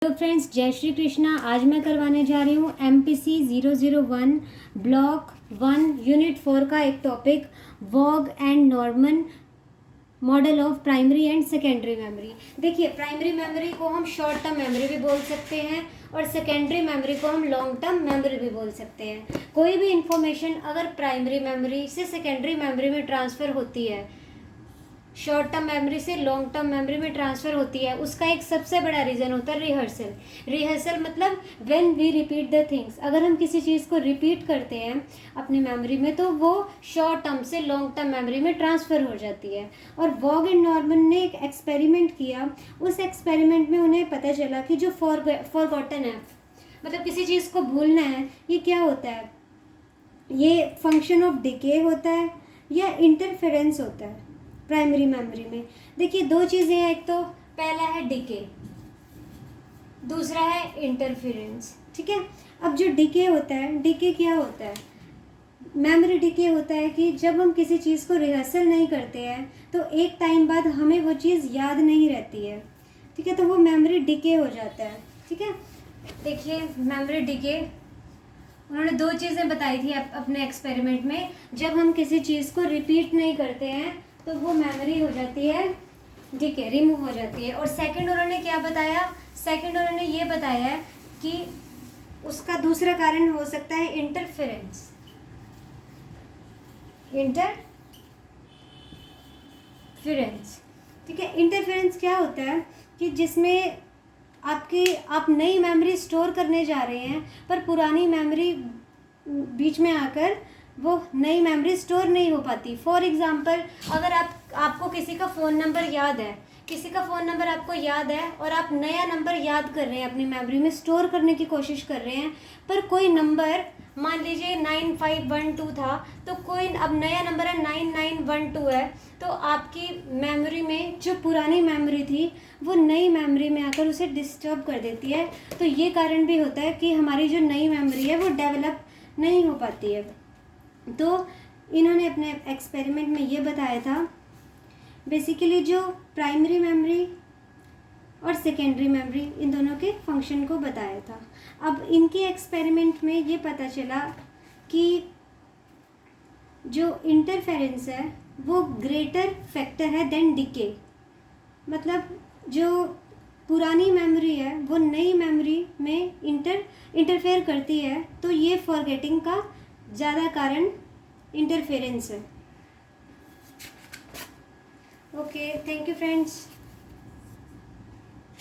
Hello friends, जय श्री कृष्णा। आज मैं करवाने जा रही हूँ MPC 001 ब्लॉक 1 यूनिट 4 का एक topic, Waugh and Norman model of primary and secondary memory. देखिए, प्राइमरी मेमोरी को हम शॉर्ट टर्म मेमोरी भी बोल सकते हैं और सेकेंडरी मेमोरी को हम लॉन्ग टर्म मेमोरी भी बोल सकते हैं। कोई भी इंफॉर्मेशन अगर प्राइमरी मेमोरी से सेकेंडरी मेमोरी में ट्रांसफ़र होती है, शॉर्ट टर्म मेमोरी से लॉन्ग टर्म मेमोरी में ट्रांसफ़र होती है, उसका एक सबसे बड़ा रीज़न होता है रिहर्सल। रिहर्सल मतलब when we repeat the things. अगर हम किसी चीज़ को रिपीट करते हैं अपनी मेमोरी में तो वो शॉर्ट टर्म से लॉन्ग टर्म मेमोरी में ट्रांसफ़र हो जाती है। और वॉग एंड नॉर्मन ने एक एक्सपेरिमेंट किया। उस एक्सपेरिमेंट में उन्हें पता चला कि जो फॉरगॉटन है, मतलब किसी चीज़ को भूलना है, ये क्या होता है, ये फंक्शन ऑफ डिके होता है या इंटरफेरेंस होता है प्राइमरी मेमोरी में। देखिए, दो चीज़ें हैं, एक तो पहला है डिके, दूसरा है इंटरफेरेंस। ठीक है। अब जो डिके होता है, डिके क्या होता है, मेमोरी डिके होता है कि जब हम किसी चीज़ को रिहर्सल नहीं करते हैं तो एक टाइम बाद हमें वो चीज़ याद नहीं रहती है। ठीक है, तो वो मेमोरी डिके हो जाता है। ठीक है, देखिए मेमोरी डिके उन्होंने दो चीज़ें बताई थी अपने एक्सपेरिमेंट में। जब हम किसी चीज़ को रिपीट नहीं करते हैं तो वो मेमोरी हो जाती है डिके, रिमूव हो जाती है। और सेकंड उन्होंने क्या बताया, सेकंड उन्होंने ये बताया है कि उसका दूसरा कारण हो सकता है इंटरफेरेंस। ठीक है, इंटरफेरेंस क्या होता है कि जिसमें आप नई मेमोरी स्टोर करने जा रहे हैं पर पुरानी मेमोरी बीच में आकर वो नई मेमोरी स्टोर नहीं हो पाती। फॉर एग्ज़ाम्पल, अगर आपको किसी का फ़ोन नंबर याद है, किसी का फ़ोन नंबर आपको याद है और आप नया नंबर याद कर रहे हैं, अपनी मेमोरी में स्टोर करने की कोशिश कर रहे हैं, पर कोई नंबर मान लीजिए 9512 था, तो कोई अब नया नंबर है 9912 है, तो आपकी मेमोरी में जो पुरानी मेमोरी थी वो नई मेमोरी में आकर उसे डिस्टर्ब कर देती है। तो ये कारण भी होता है कि हमारी जो नई मेमोरी है वो डेवलप नहीं हो पाती है। तो इन्होंने अपने एक्सपेरिमेंट में ये बताया था, बेसिकली जो प्राइमरी मेमोरी और सेकेंडरी मेमोरी, इन दोनों के फंक्शन को बताया था। अब इनके एक्सपेरिमेंट में ये पता चला कि जो इंटरफेरेंस है वो ग्रेटर फैक्टर है देन डिके। मतलब जो पुरानी मेमोरी है वो नई मेमोरी में इंटरफेयर करती है, तो ये फॉरगेटिंग का ज़्यादा कारण इंटरफेरेंस है। Okay, thank you friends.